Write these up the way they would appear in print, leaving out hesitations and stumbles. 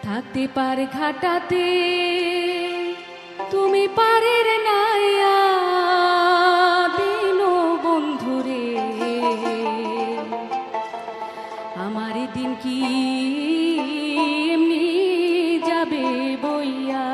থাকতে পারে ঘাটাতে তুমি পারের নাইয়া দিন বন্ধুরে আমার দিন কি এমনি যাবে বইয়া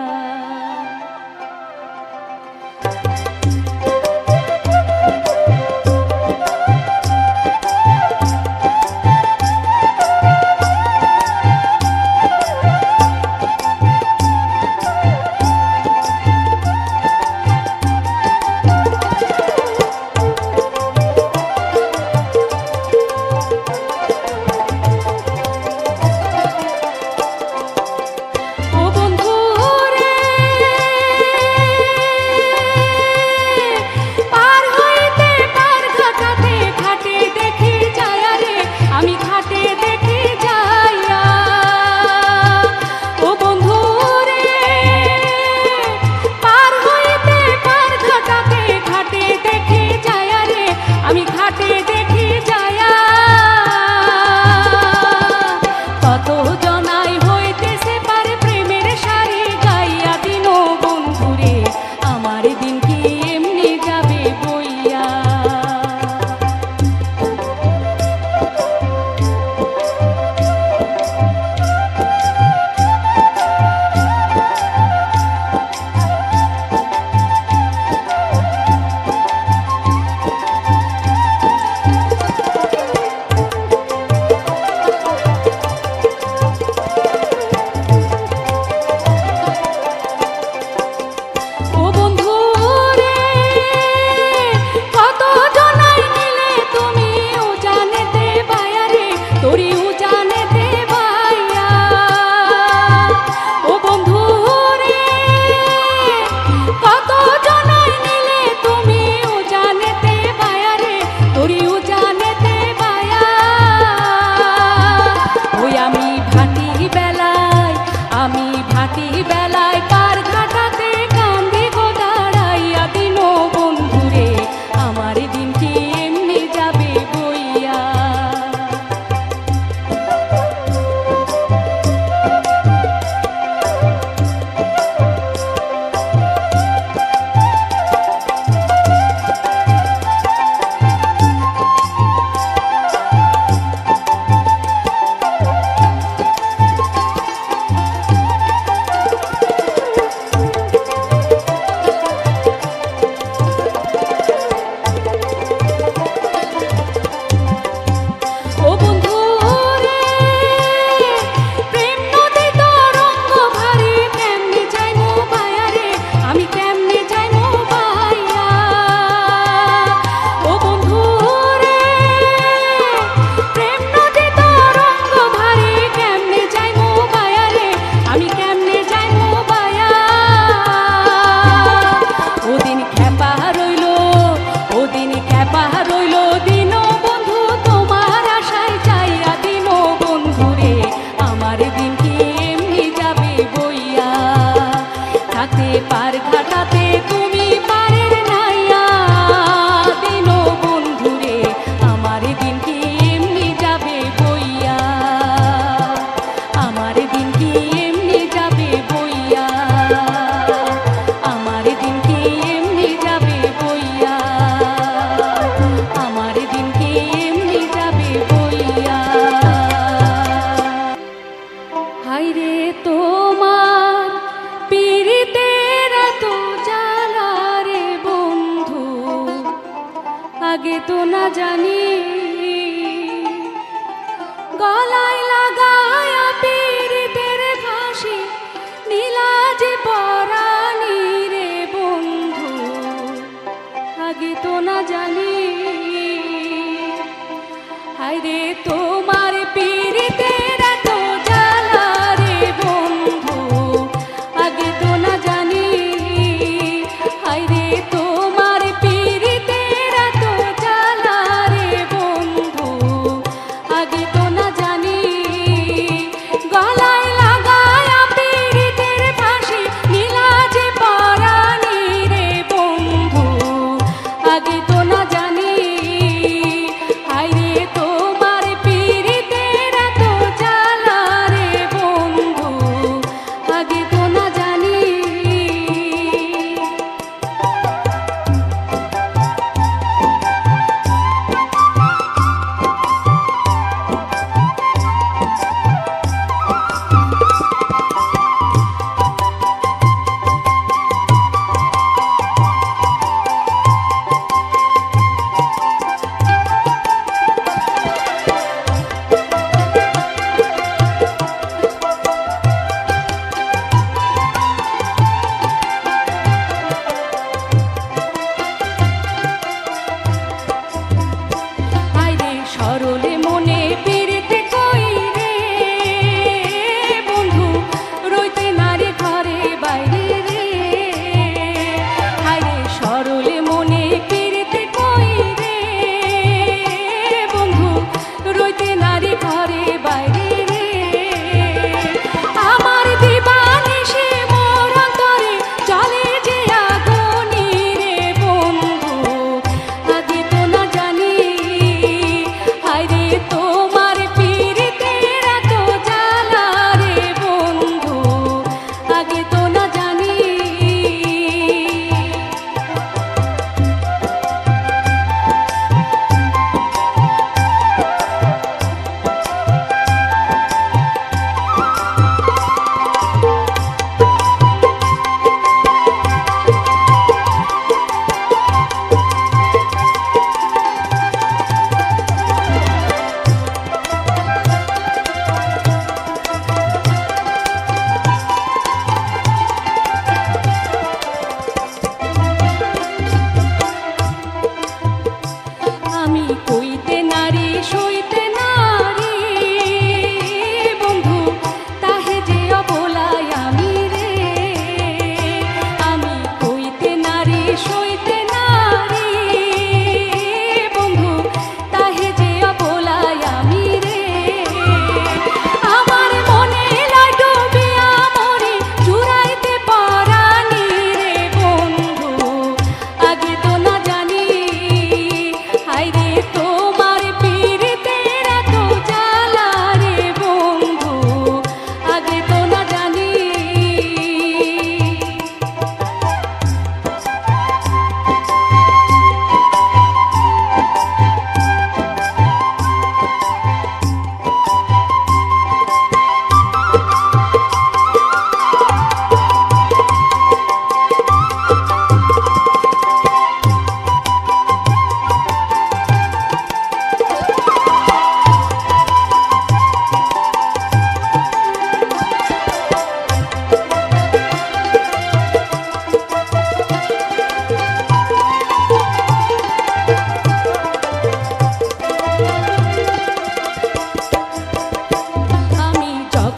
আগে তো না জানি গলায় লাগায়া পীড়িতের ফাঁসি নীলা যে পরানি রে বন্ধু আগে তো না জানি হায় রে তোমার পীড়িতের এত জ্বালা রে বন্ধু আগে তো না জানি হায় রে তোমার পীড়িতের এত জ্বালা রে বন্ধু আগে তো না জানি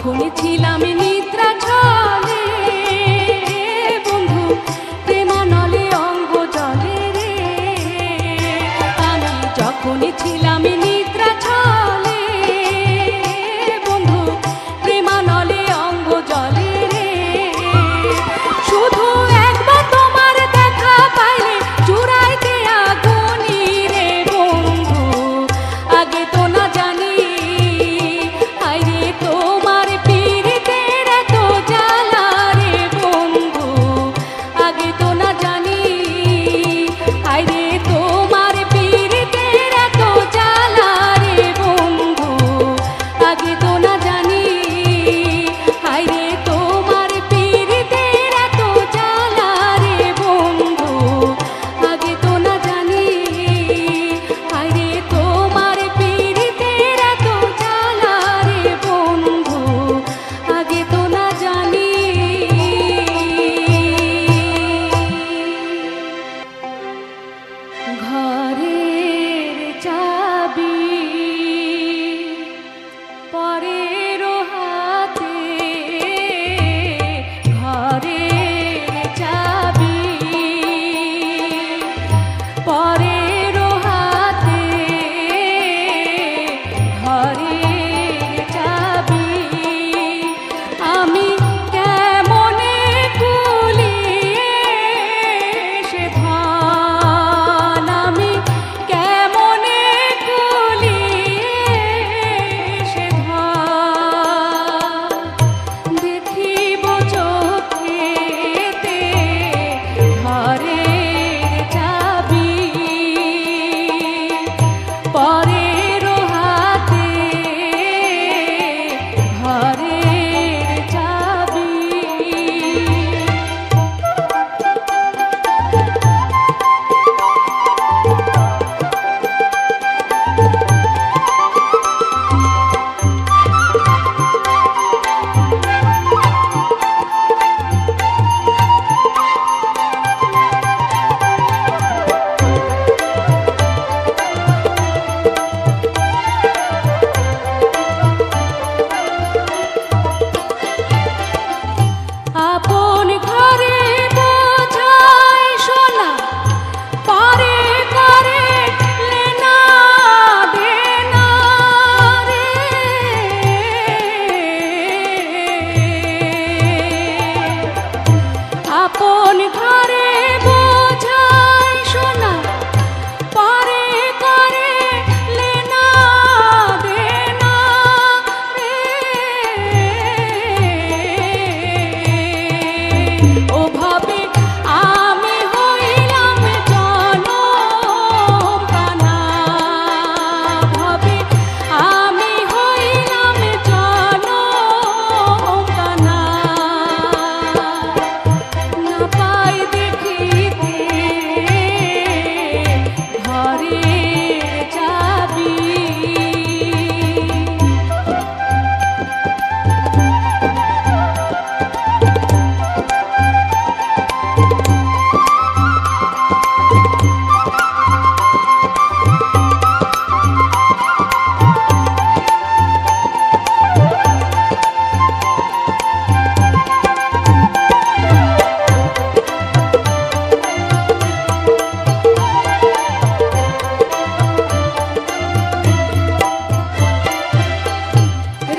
যখনই ছিলাম নিদ্রা ছলে বন্ধু প্রেমানলে অঙ্গ জলে রে আমি যখনই ছিলাম নিদ্রা ছলে বন্ধু প্রেমানলে অঙ্গ জলে রে শুধু একবার তোমার দেখা পাইলে চুরাইতে আগুনি রে বন্ধু আগে তো না জানি আইরে তোমার পীড়িতের এত জ্বালা রে বন্ধু আগে তো না জানি আইরে তোমার পীড়িতের এত জ্বালা রে বন্ধু আগে তো না জানি আইরে তোমার পীড়িতের এত জ্বালা রে বন্ধু আগে তো না জানি আইরে তোমার পীড়িতের এত জ্বালা রে বন্ধু আগে তো না জানি ঘরের চাবি পরের হাতে ঘরের চাবি পরের হাতে ঘরের চাবি আমি কেমনে কুলিয়ে সে ধন আমি কেমনে কুলিয়ে সে ধন দেখিব চোখেতে ঘরের চাবি পরের হাতে ঘরের চাবি আপন ঘরে বোঝাই সোনা পরে করে লেনা দেনা রে আপন ঘরে বোঝাই সোনা পরে করে লেনা দেনা রে ওভাবে আমি হইলাম জনম কানা ভাবে আমি হইলাম জনম কানা না পাই দেখিতে ঘরের চাবি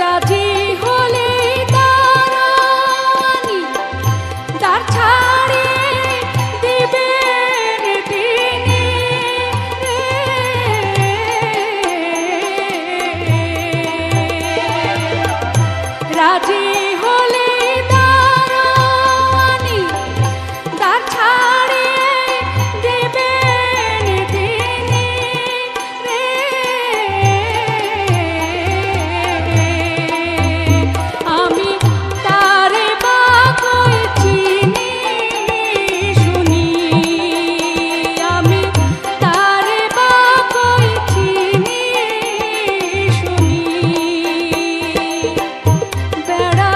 রাজি হলে তারানি দ্বার ছাড়িয়ে দিবেন তিনি রে রাজি হলে তারানি দ্বার ছাড়িয়ে দিবেন তিনি রে আমি তারে বাকই চিনি শুনি আমি তারে বাকই চিনি শুনি বেড়া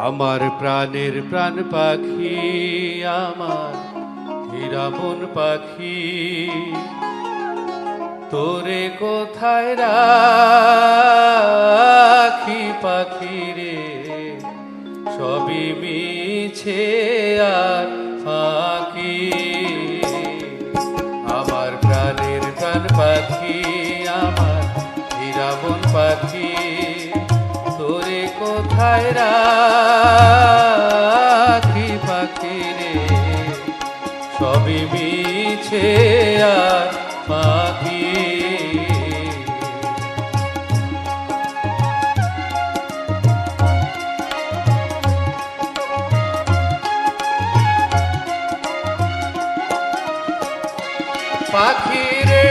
আমার প্রাণের প্রাণ পাখি, আমার হীরামন পাখি, তোরে কোথায় রাখি পাখি রে, সবই মিছে আর ফাঁকি। আমার প্রাণের প্রাণ পাখি, আমার হীরামন পাখি, তোরে কোথায় রাখি পাখি রে, সবই মিছে আর ফাঁকি। পাখি রে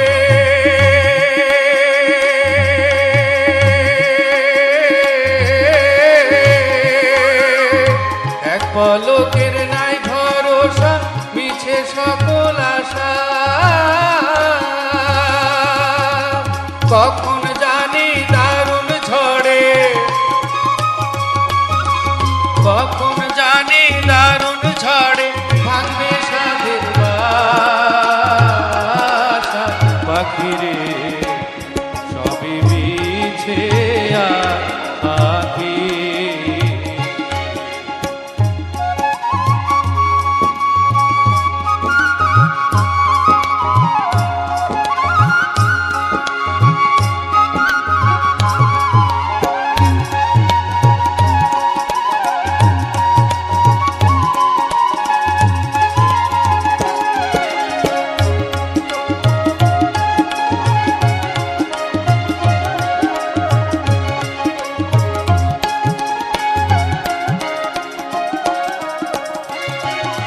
এক পলকের নাই ভরসা, মিছে সকল আশা, কখন জানি দারুণ ঝড়ে, কখন জানি দারুণ ঝড়ে ভাঙবে সাধের বাসা। পাখি রে সবই মিছে আর ফাঁকি।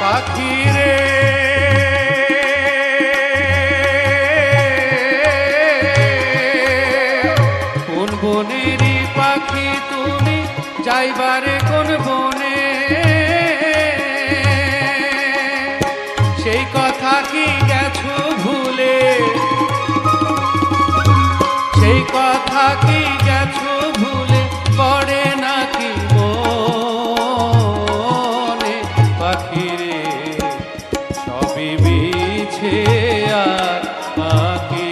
পাখি রে কোন বনেরই পাখি তুমি, যাইবারে কোন বনে, সেই কথা কি গেছো ভুলে, সেই কথা কি গেছো ভুলে, পড়ে নাকি মনে। পাখি রে সবই মিছে আর ফাঁকি।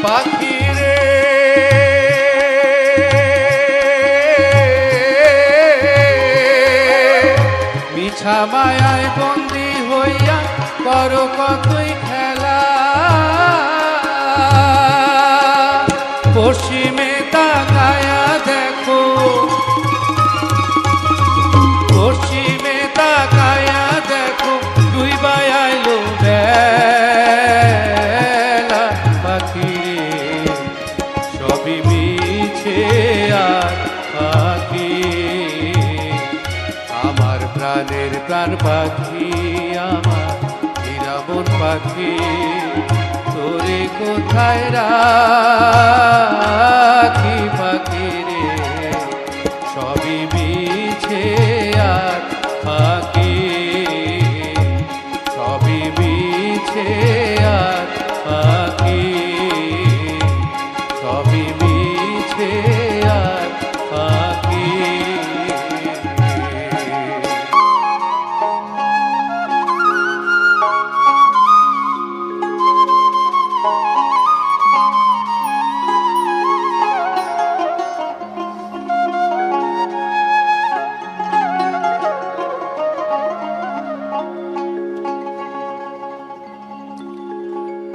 পাখি রে মিছা মায়ায় বন্দী হইয়া করো কতই খেলা, পশ্চিমে তাকায়া দেখো, পশ্চিমে তাকায়া দেখো, ডুইবা আইলো বেলা। পাখি রে সবই মিছে আর ফাঁকি। আমার প্রাণের প্রাণ পাখি, আমার হীরামন পাখি, তোরে কোথায় রাখি পাখি রে, সবই মিছে আর ফাঁকি, সবই মিছে আর ফাঁকি, সবই মিছে আর ফাঁকি।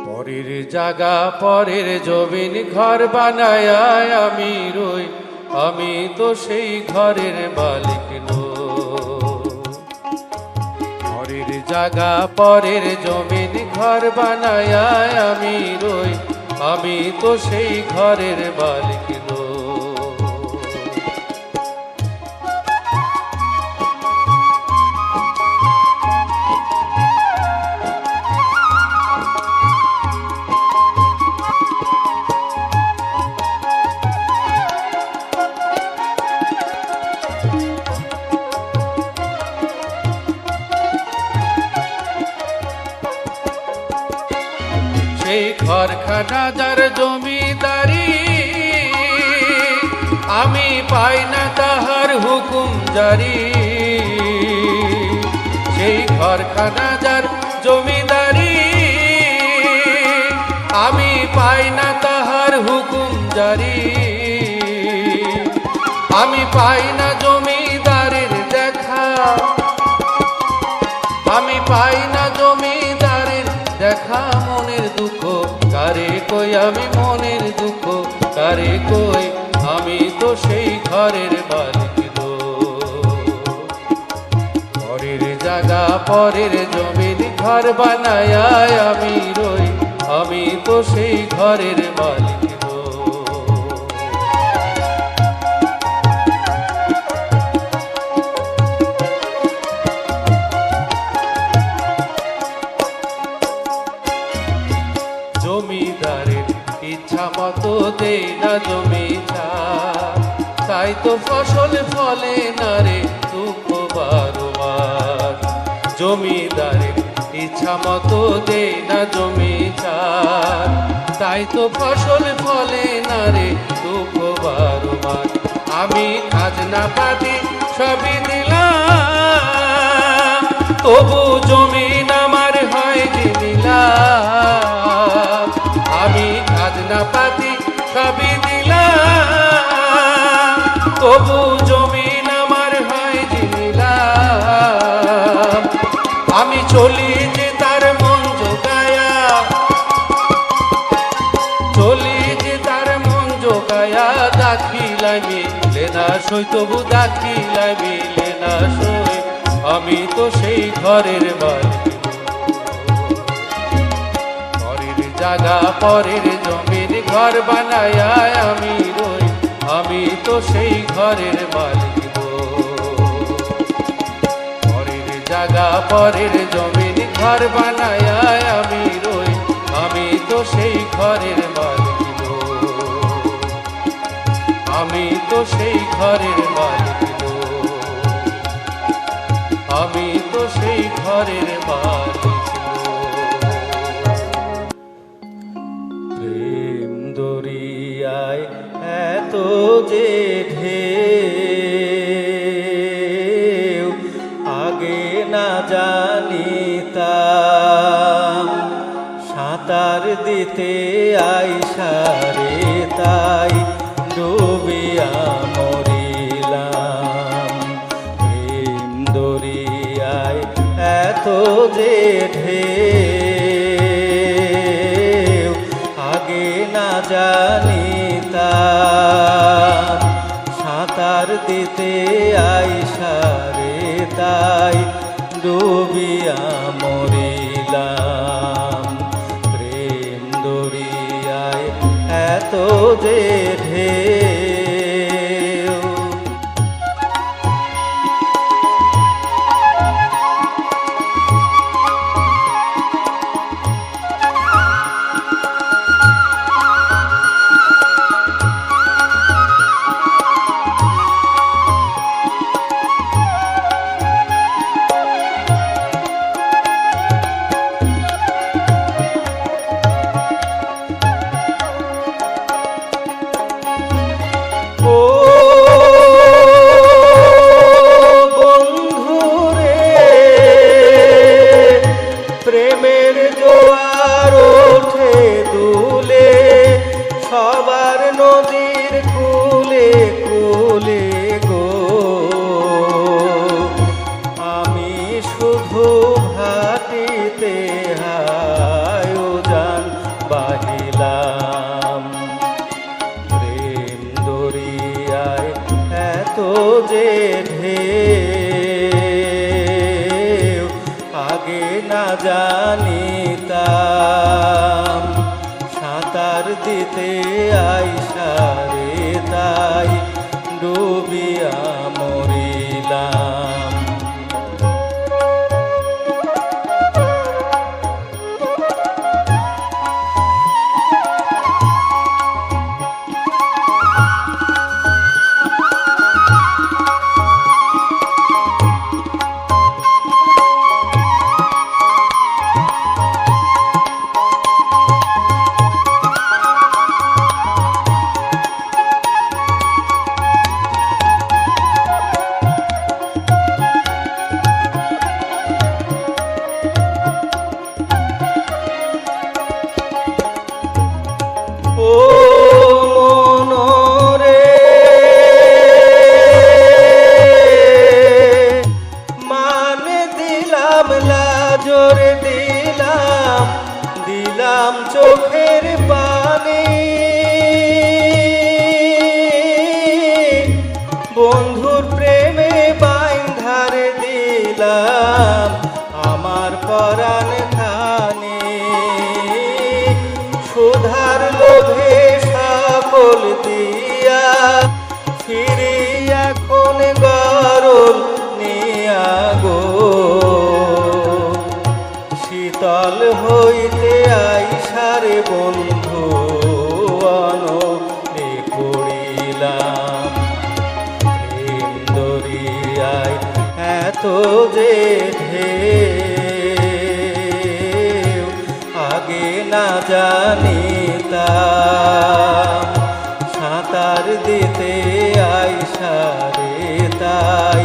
পরের জাগা পরের জমিন ঘর বানায় আমি রই, আমি তো সেই ঘরের মালিক নই। পরের জাগা পরের জমিন ঘর বানায় আমি রই, আমি তো সেই ঘরের মালিক নই। সেই ঘরখানা যার জমিদারি, আমি পাই না তাহার হুকুম জারি। সেই ঘরখানা যার জমিদারি, আমি পাই না তাহার হুকুম জারি। আমি পাই না জমিদারের দেখা, আমি পাই না জমিদারের দেখা। মনের দুঃখ কারে কই, আমি মনের দুঃখ কারে কই, আমি তো সেই ঘরের মালিক নই। পরের জায়গা পরের জমিন ঘর বানায় আমি রই, আমি তো সেই ঘরের মালিক নই। জমিদারের ইচ্ছা মতো দেই না জমি ছাড়, তাই তো ফসল ফলে না রে দুঃখ বারবার। জমিদারের ইচ্ছা মতো দেই না জমি ছাড়, তাই তো ফসল ফলে না রে দুঃখ বারবার। আমি খাজনা পাতি সবই দিলাম, তবু জমিন আমার হয় যে নিলাম। আমি খাজনা পাতি সবই দিলাম, তবু জমিন আমার হয় যে নিলাম। আমি চলি যে তার মন জোগায়া, চলি যে তার মন জোগায়া। দাখিলাই মিলে না সই, তবু দাখিলাই মিলে না সই, আমি তো সেই ঘরের মালিক। পরের জায়গা পরের জমিন ঘর বানায় আমি রই, আমি তো সেই ঘরের মালিক। পরের জায়গা পরের জমিন ঘর বানায় আমি রই, আমি তো সেই ঘরের মালিক। আমি তো সেই ঘরের মালিক, আমি তো সেই ঘরের মালিক। প্রেম দরিয়ায় এত যে ঢেউ, আগে না জানিতাম। সাঁতার দিতে আইসারে তাই ডুবিয়া মরিলাম। প্রেম দরিয়ায় এত যে ঢেউ, আগে না জানিতাম। সাঁতার দিতে আইসারে তাই ডুবিয়া মরিলাম। প্রেম দরিয়ায় এত যে ঢেউ। যে ঢেউ, আগে না জানিতাম সাঁতার দিতে আইসারে তাই ডুবিয়া মরিলাম। ও মনরে মানে দিলাম লাজর দিলাম দিলাম চোখের পানি বন্ধুর প্রেমে বাইন্ধার দিলাম আমার পরাণ খানি সুধার লোভে সকল দিয়া ফিরি এখন গরল নিয়া গো শীতল হইতে আইসারে বন্ধু অনলে পড়িলাম প্রেম দরিয়ায় এত যে ঢেউ আগে না জানিতাম সাঁতার দিতে আইসারে তাই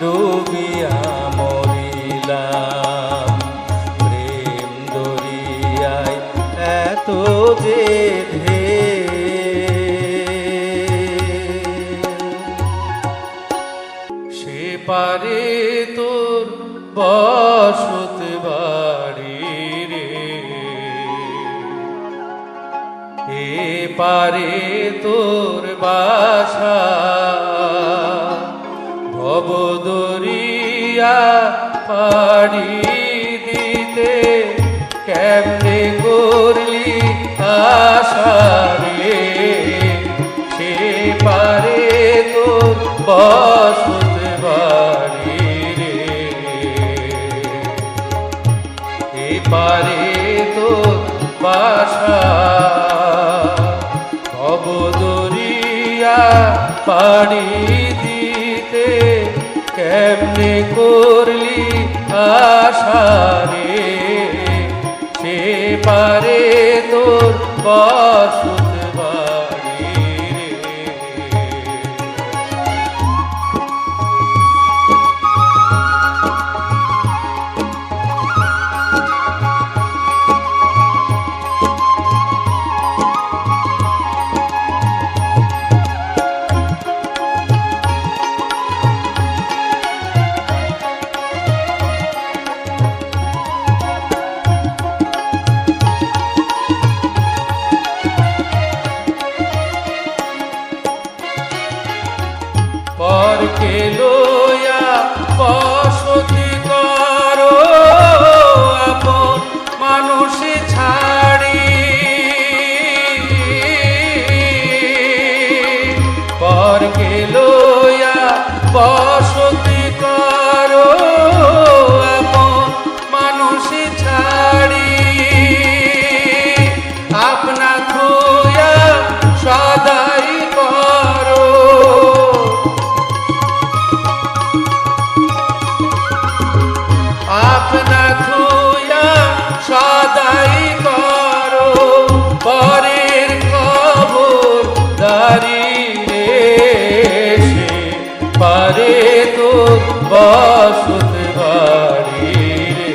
ডুবিয়া মরিলাম প্রেম দরিয়ায় এত যে সে পারে তোর বসত বাড়ি রে, এ পারে তোর বাসা ভবদরিয়া পাড়ি দিতে কেমনে করলি আশা রে, সে পারে তোর বসত বাড়ি রে, এ পারে তোর বাসা ভবদরিয়া পাড়ি দিতে কেমনে করলি আশা রে, সে পারে তোর বসত বাড়ি রে। পরকে লইয়া বসতি করো আপন মানুষ ছাড়ি, পরকে লইয়া বসতি করো আপন মানুষ ছাড়ি, আপনা খুয়া সদাই করো, আপনা খুয়া সদাই করো, পরের খবর দারি রে, সে পারে তোর বসত বাড়ি রে।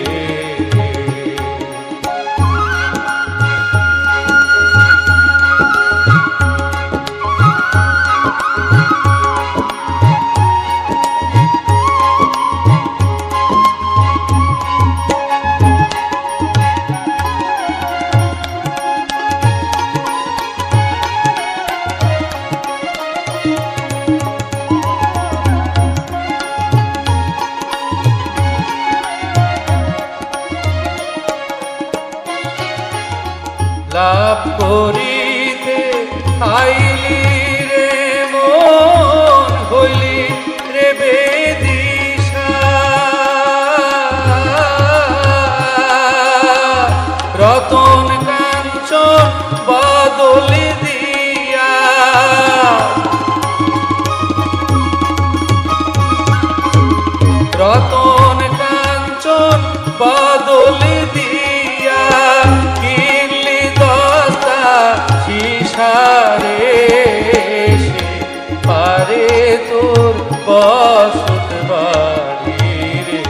পারে তোর বসত বাড়ি রে।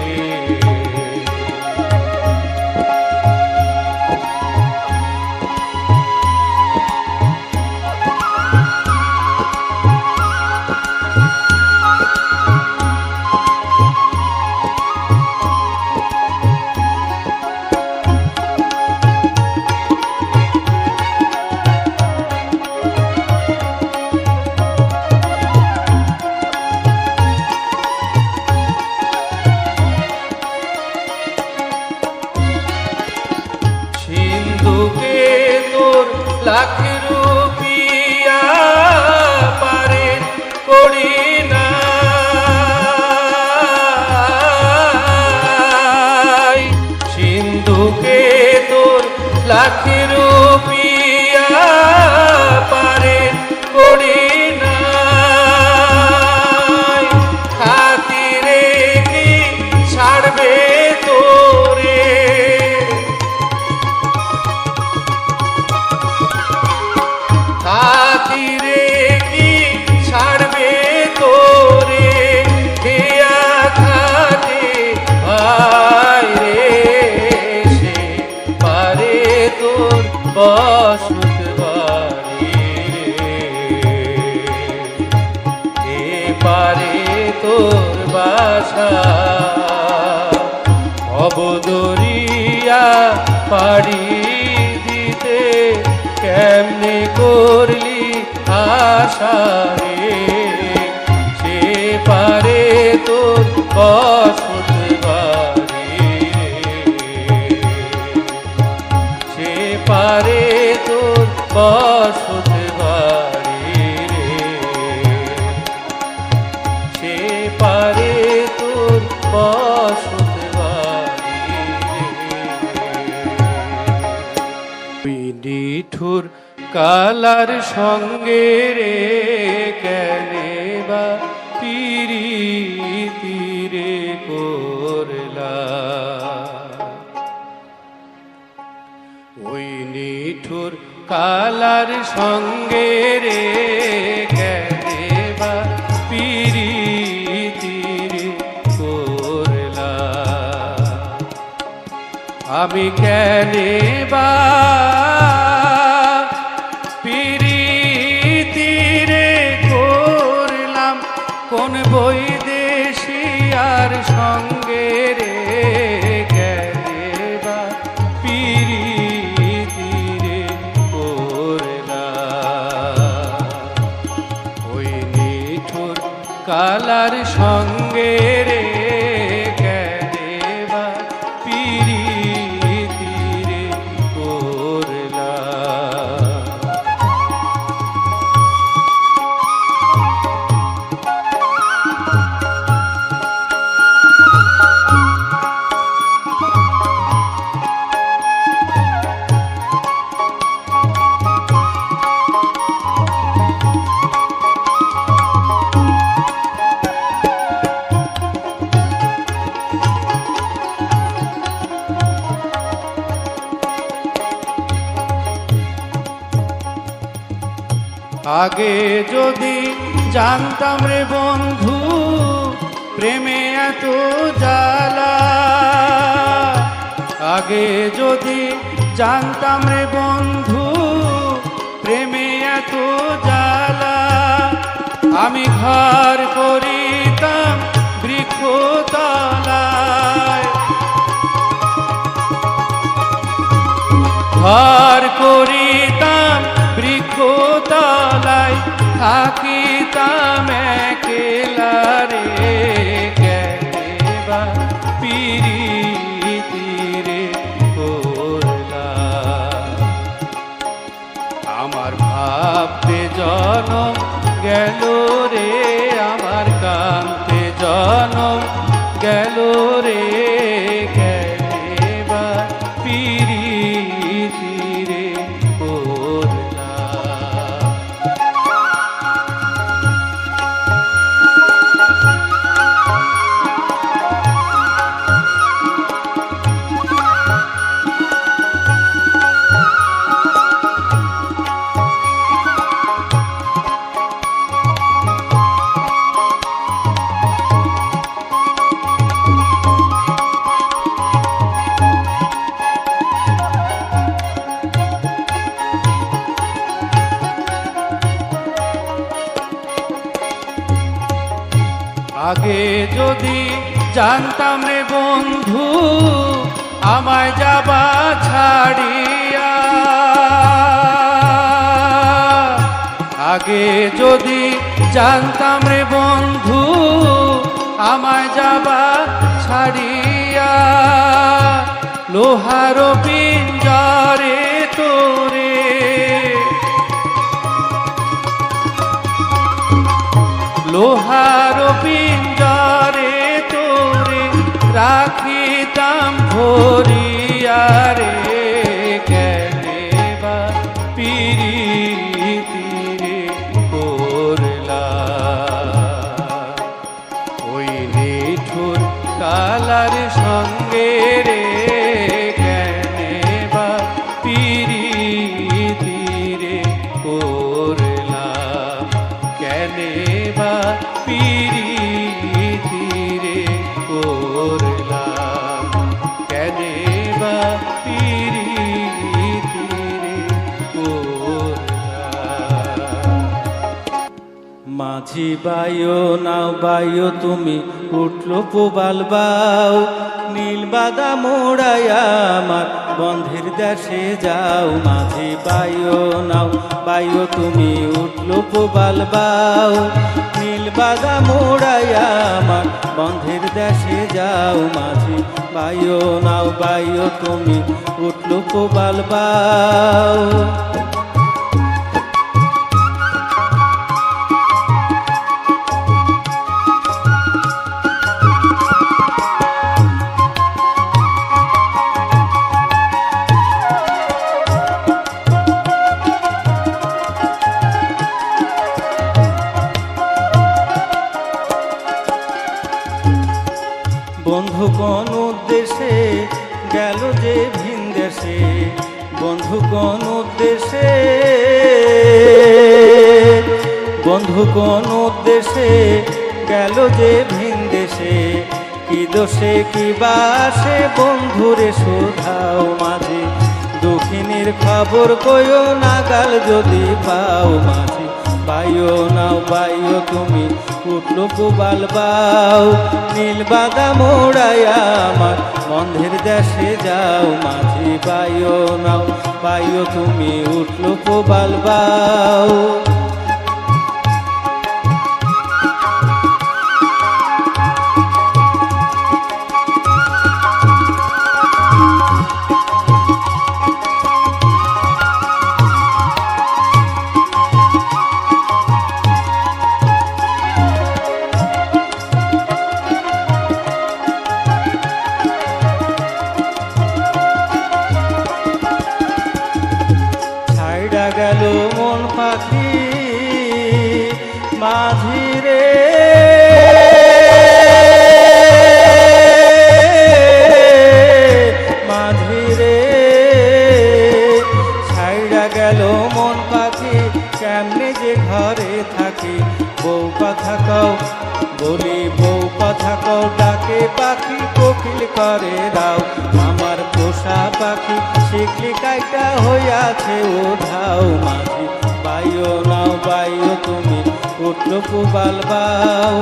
সিন্ধুকে তোর লাখ রুপিয়া পারে করি না, সিন্ধুকে তোর লাখ রুপিয়া পারে করি না, খাতিরে কি ছাড়বে তোরে, খাতিরে কি ছাড়বে তোরে, হিয়া খাতে ভাই রে, সে পারে তোর বসত বাড়ি রে, এ পারে তোর বাসা, অবদরিয়া পাড়ি দিতে কেমনে করলি আশা রে, সে পারে তোর বসত বাড়ি রে, সে পারে তোর বসত বাড়ি রে, সে পারে তোর বসত বাড়ি রে। নিঠুর কালার সঙ্গে রে কেনে বা পিরিতি রে করলা, ওই নিঠুর কালার সঙ্গে রে কেনে বা পিরিতি রে করলা, আমি কেনে বা পিরিতি রে করলাম কোন বৈদেশিয়ার সঙ্গে রে, কেনে বা পিরিতি রে করলাম, ওই নিঠুর কালার সঙ্গে রে কেনে বা পিরিতি রে করলাম। আগে যদি জানতাম রে বন্ধু প্রেমে এত জ্বালা, আগে যদি জানতাম রে বন্ধু প্রেমে এত জ্বালা, আমি ঘর করিতাম বৃক্ষতলায়, ঘর করিতাম বৃক্ষতলায়, থাকিতাম একলা রে, কেনে বা পিরিতি রে করলাম, আমার ভাবতে জনম গেল রে, আমার কান্তে জনম গেল রে, কেনে বা পিরিতি রে করলাম। আগে যদি জানতাম রে বন্ধু আমায় যাবা ছাড়িয়া, আগে যদি জানতাম রে বন্ধু আমায় যাবা ছাড়িয়া, লোহার পিঞ্জরে তোরে, লোহার পিঞ্জরে তোরে রাখিতাম ধরিয়া রে, কেনে বা পিরিতি রে করলা, ওই নিঠুর কালার সঙ্গে রে, কেনে বা পিরিতি রে করলা, কেনে বা পিরিতি রে করলা, কেনে বা পিরিতি রে করলা। মাঝি বাইও নাও বাইও তুমি উঠলো পোবাল বাও, নীল বাদা মোড়াইয়া আমার বন্ধের দেশে যাও। মাঝি বাইও নাও বাইও তুমি উঠলো পোবাল বাও, নীল বাদা মোড়াইয়া আমার বন্ধের দেশে যাও। মাঝি বাইও নাও বাইও তুমি উঠলো পোবাল বাও। বন্ধু কোন উদ্দেশ্যে গেল যে ভিন দেশে, বন্ধু কোন উদ্দেশ্যে, বন্ধু কোন উদ্দেশ্যে গেল যে ভিন দেশে, কি দোষে কি বাসে বন্ধুরে শোধাও। মাঝে দক্ষিণের খবর কইও নাগাল যদি পাও। মাঝে বাইও নাও বাইও তুমি উঠলো পোবাল বাও, নীল বাদা মোড়াইয়া আমার বন্ধের দেশে যাও। মাঝি বাইও নাও বাইও তুমি উঠলো পোবাল বাও। গেল মন পাখি মাঝি রে, মাঝি রে, ছাইড়া গেল মন পাখি কেমনে যে ঘরে থাকি। বউ কথা কও বলি বউ কথা কও, ডাকে পাখি কোকিল করে দাও। আমার পোষা পাখি শিখলি কাইটা হইয়াছে ওধাও। মাঝি বাইও নাও বাইও তুমি উঠলো পোবাল বাও,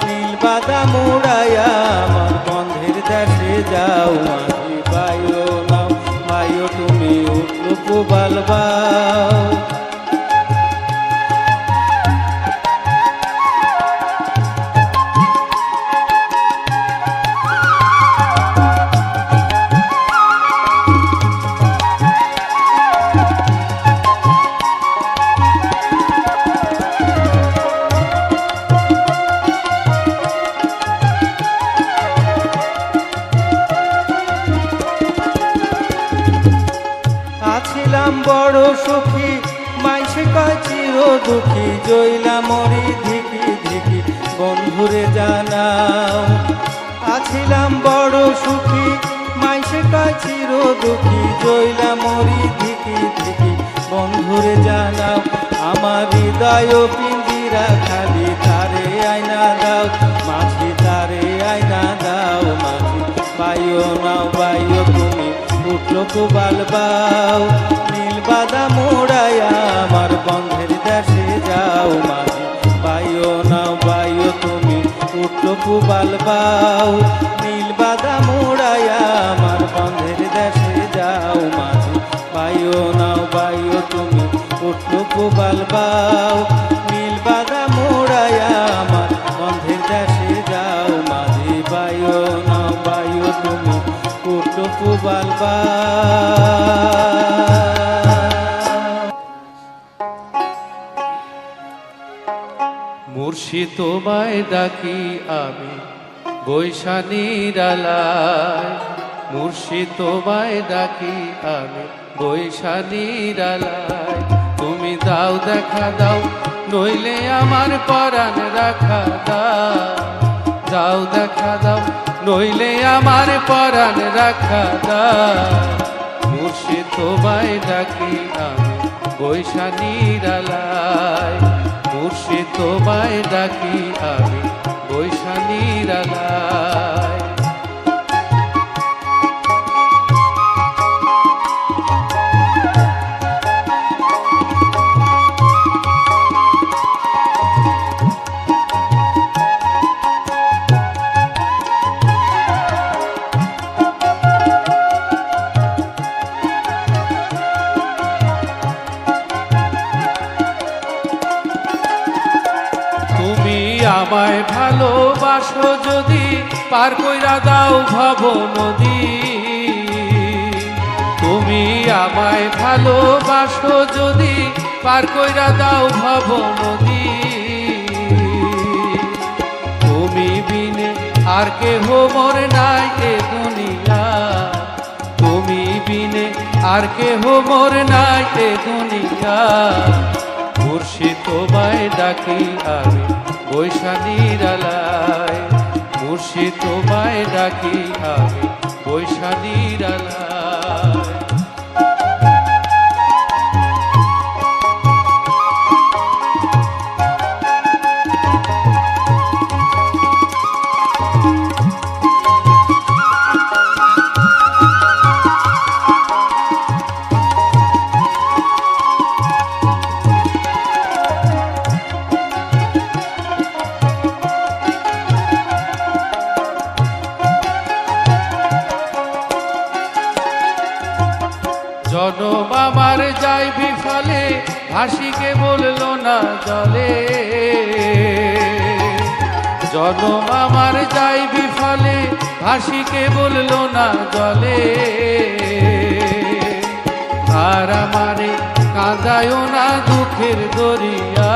নীল বাদা মোড়াইয়া আমার বন্ধের দেশে যাও। মাঝি বাইও নাও বাইও তুমি উঠলো পোবাল বাও। আছিলাম বড় সুখী মাইসে কয় চির দুঃখী, জইলা মরি ধিকি ধিকি বন্ধুরে জানাও। আছিলাম বড় সুখী মাইসে কয় চির দুঃখী, জইলা মরি ধিকি ধিকি বন্ধুরে জানাও। আমার হৃদয় পিঞ্জিরা খালি তারে আয়না দাও। মাঝি তারে আয়না দাও। মাঝি বাইও নাও বাইও তুমি উঠলো পোবাল বাও, নীল বাদা মোড়াইয়া আমার বন্ধের দেশে যাও। মাঝি বাইও নাও বাইও তুমি উঠলো পুবাল বাউ নীল বাদাম উড়াইয়া আমার বন্ধের দেশে যাও মাঝি বাইও নাও বাইও তুমি উঠলো পুবাল বাউ নীল বাদাম উড়াইয়া আমার বন্ধের দেশে যাও মাঝি বাইও নাও বাইও তুমি উঠলো পুবাল বাউ। মুর্শিদ তোমায় ডাকি আমি বৈশানীর আলায়, মুর্শিদ তোমায় ডাকি আমি বৈশানীর আলায়। তুমি দাও দেখা দাও নইলে আমার পরাণ রাখা দাও, দাও দেখা দাও নইলে আমার পরাণ রাখা দাও। মুর্শিদ তোমায় ডাকি আমি বৈশানীর আলায়, মুর্শিদ তোমায় ডাকি আমি বৈশানীর আলায়। আমায় ভালোবাসো যদি পার কইরা দাও ভব নদী, তুমি আমায় ভালোবাসো যদি পার কইরা দাও ভব নদী। তুমি বিনে আর কেহ মোর নাই এ দুনিয়া, তুমি বিনে আর কেহ মোর নাই এ দুনিয়া। মুর্শিদ তোমায় ডাকি আমি বৈশানীর আলায়, মুর্শিদ তোমায় ডাকি আমি বৈশানীর আলায়। জনম আমার যাই বিফলে ভাসিকে বললো না জলে, জনম আমার যাই বিফলে ভাসিকে বললো না জলে। আর আমারে কাঁদায়ও না দুঃখের দরিয়া,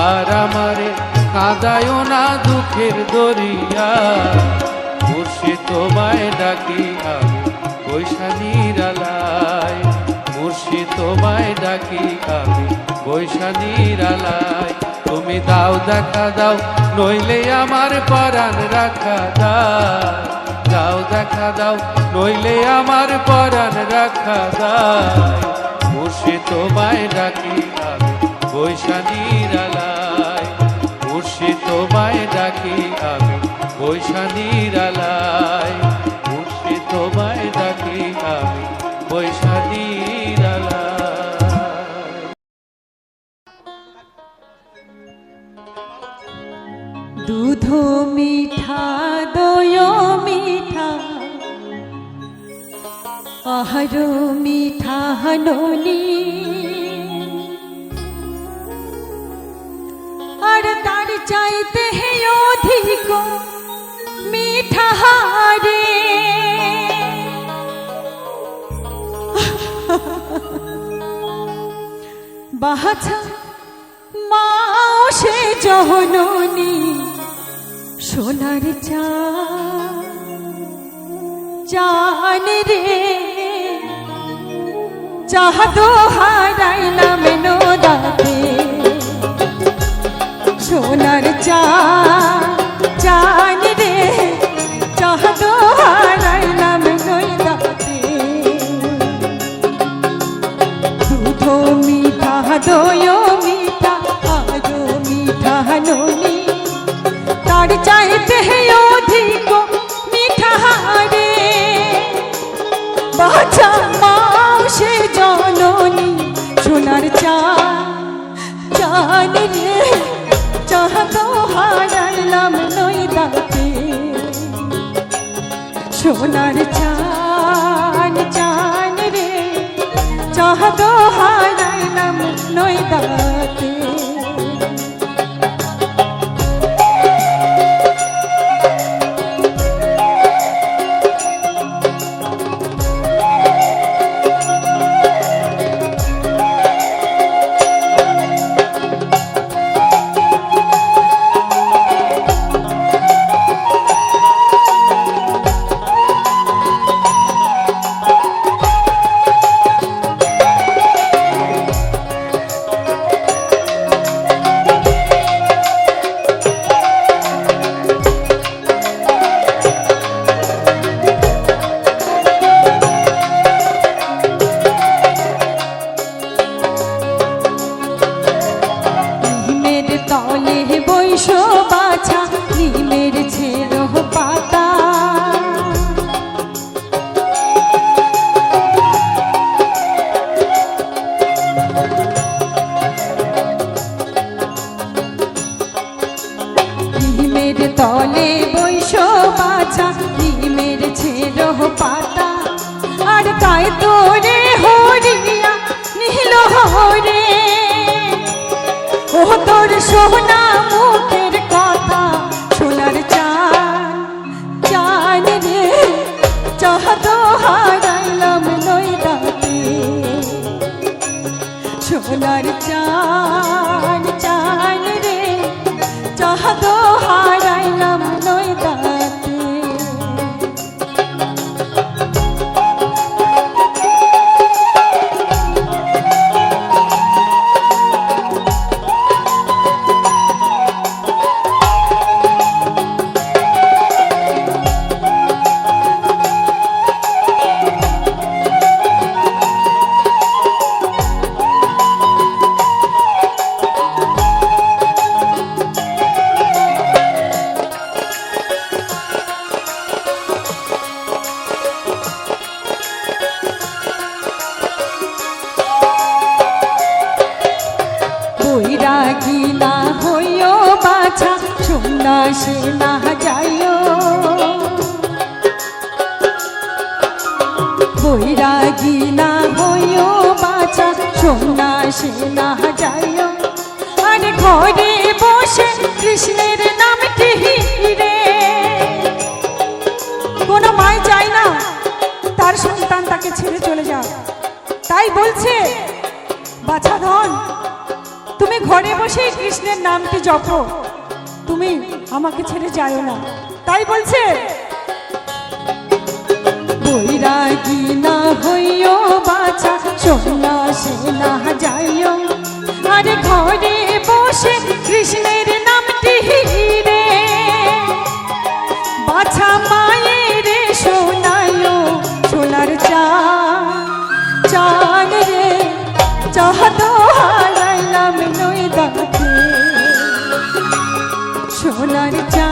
আর আমারে কাঁদায়ও না দুঃখের দরিয়া। মুর্শিদ তোমায় ডাকি আমি বৈশানীর আলায়, মুর্শিদ তোমায় ডাকি আমি বৈশানীর আলায়। তুমি দাও দেখা দাও নইলে আমার পরাণ রাখা দাও, দাও দেখা দাও নইলে আমার পরাণ রাখা দাও। মুর্শিদ তোমায় ডাকি আমি বৈশানীর আলায়, মুর্শিদ তোমায় ডাকি আমি বৈশানীর আলায়, মুর্শিদ তোমায় ডাকি আমি বৈশালীর আলায়। দুধ মিঠা দয় মিঠা আহার মিঠা ননি, আর তার চাইতে অধিক মিঠা রে। বাছা মাও সে জননী সোনার চান রে, চাহতো হারাইলাম নদাতে সোনার চান রে, চাহতো হারাইলাম নদাতে। দুধ মিঠা দয় মিঠা আরো মিঠা ননি, তার চাইতে অধিক মিঠা রে। বাছা মাও সে জননী সোনার চান রে, চাহতো হারাই সোনার চান চান রে চাঁদ হারাইলাম নৈদাতে। তলে বৈশ বাছা নিমের ছেড়ো পাতা, নিমের তলে বৈশ বাছা নিমের ছেড়ো পাতা। আর তাই তোরে হরিয়া নীল হরে ও তোর সোনা মুখের কথা সোনার চান চান রে চাঁদ হারাইলাম নৈদাতে। সোনার চান চান রে চাঁদ হারাইলাম নৈদাতে। বৈরাগী না হইও বাছা সন্ন্যাসী না যাইও, বৈরাগী না হইও বাছা সন্ন্যাসী না যাইও। আর ঘরে বসে কৃষ্ণের নামটি রে কোনো মাই চায় না তার সন্তান তাকে ছেড়ে চলে যাও। তাই বলছে বাছা ধন তুমি ঘরে বসে কৃষ্ণের নামটি জপো, তুমি আমাকে ছেড়ে যাও না। তাই বলছে বৈরাগী না হইও বাছা সন্ন্যাসী না যাইও। আর ঘরে বসে কৃষ্ণের নামটি রে বাছা মায়ের শোনায়ও সোনার চান চান রে চাঁদ হারাইলাম নৈদাতে। সোনার চান